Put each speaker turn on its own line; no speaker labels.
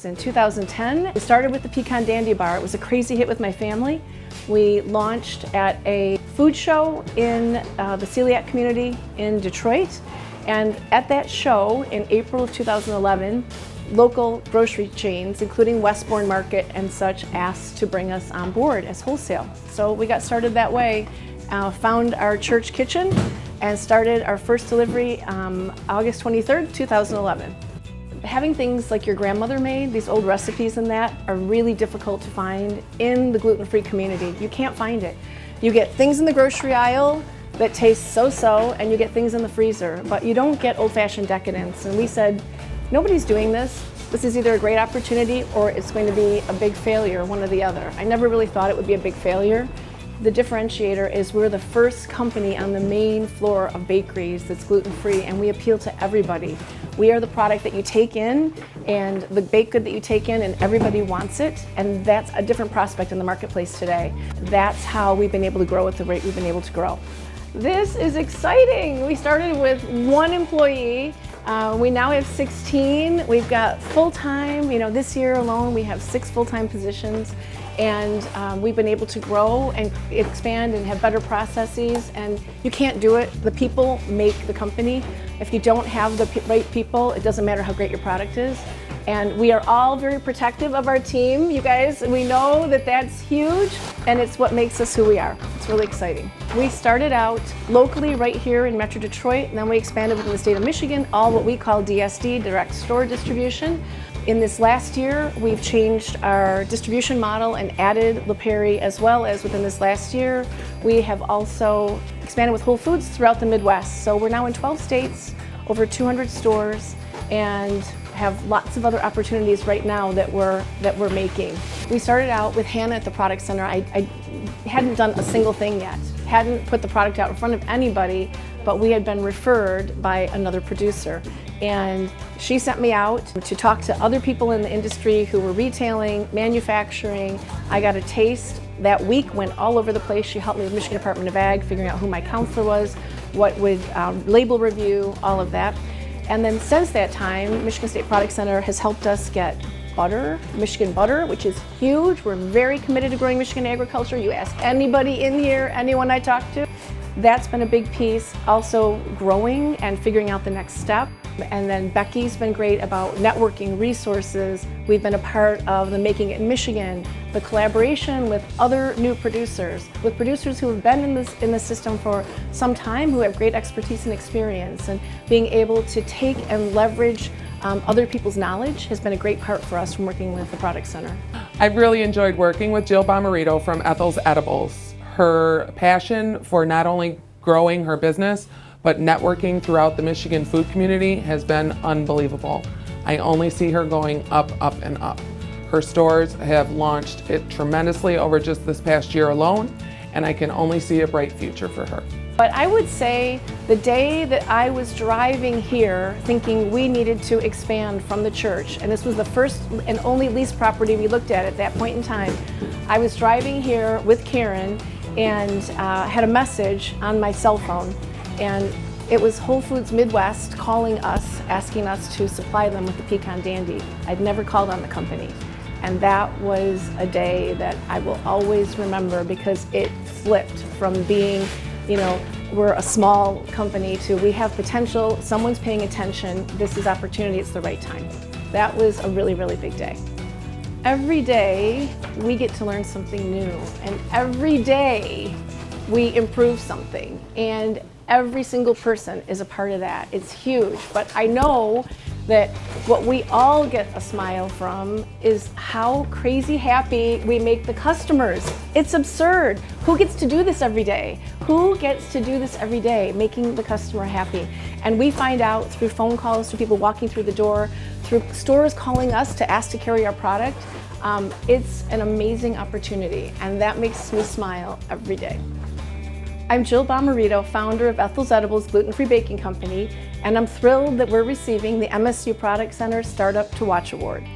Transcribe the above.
was in 2010. We started with the Pecan Dandy Bar. It was a crazy hit with my family. We launched at a food show in the celiac community in Detroit. And at that show in April of 2011, local grocery chains, including Westbourne Market and such, asked to bring us on board as wholesale. So we got started that way, found our church kitchen, and started our first delivery August 23rd, 2011. Having things like your grandmother made, these old recipes and that, are really difficult to find in the gluten-free community. You can't find it. You get things in the grocery aisle that taste so-so, and you get things in the freezer, but you don't get old-fashioned decadence. And we said, nobody's doing this. This is either a great opportunity or it's going to be a big failure, one or the other. I never really thought it would be a big failure. The differentiator is we're the first company on the main floor of bakeries that's gluten-free, and we appeal to everybody. We are the product that you take in and the baked good that you take in, and everybody wants it, and that's a different prospect in the marketplace today. That's how we've been able to grow at the rate we've been able to grow. This is exciting. We started with 1 employee. We now have 16. We've got full-time, this year alone we have 6 full-time positions, and we've been able to grow and expand and have better processes, and you can't do it. The people make the company. If you don't have the right people, it doesn't matter how great your product is. And we are all very protective of our team, you guys. We know that that's huge, and it's what makes us who we are. It's really exciting. We started out locally right here in Metro Detroit, and then we expanded within the state of Michigan, all what we call DSD, direct store distribution. In this last year, we've changed our distribution model and added LaPerry, as well as within this last year, we have also expanded with Whole Foods throughout the Midwest. So we're now in 12 states, over 200 stores, and have lots of other opportunities right now that we're making. We started out with Hannah at the Product Center. I hadn't done a single thing yet, hadn't put the product out in front of anybody, but we had been referred by another producer. And she sent me out to talk to other people in the industry who were retailing, manufacturing. I got a taste. That week went all over the place. She helped me with Michigan Department of Ag, figuring out who my counselor was, what would label review, all of that. And then since that time, Michigan State Product Center has helped us get butter, Michigan butter, which is huge. We're very committed to growing Michigan agriculture. You ask anybody in here, anyone I talk to, that's been a big piece. Also growing and figuring out the next step. And then Becky's been great about networking resources. We've been a part of the Making It in Michigan, the collaboration with other new producers, with producers who have been in the system for some time, who have great expertise and experience, and being able to take and leverage other people's knowledge has been a great part for us from working with the Product Center.
I've really enjoyed working with Jill Bomarito from Ethel's Edibles. Her passion for not only growing her business, but networking throughout the Michigan food community has been unbelievable. I only see her going up, up, and up. Her stores have launched it tremendously over just this past year alone, and I can only see a bright future for her.
But I would say the day that I was driving here thinking we needed to expand from the church, and this was the first and only lease property we looked at that point in time, I was driving here with Karen and had a message on my cell phone, and it was Whole Foods Midwest calling us, asking us to supply them with the Pecan Dandy. I'd never called on the company, and that was a day that I will always remember, because it flipped from being, we're a small company, to we have potential, someone's paying attention, this is opportunity, it's the right time. That was a really, really big day. Every day we get to learn something new, and every day we improve something, and every single person is a part of that. It's huge, but I know that what we all get a smile from is how crazy happy we make the customers. It's absurd. Who gets to do this every day? Who gets to do this every day, making the customer happy? And we find out through phone calls, through people walking through the door, through stores calling us to ask to carry our product. It's an amazing opportunity, and that makes me smile every day. I'm Jill Bomarito, founder of Ethel's Edibles Gluten-Free Baking Company, and I'm thrilled that we're receiving the MSU Product Center Startup to Watch Award.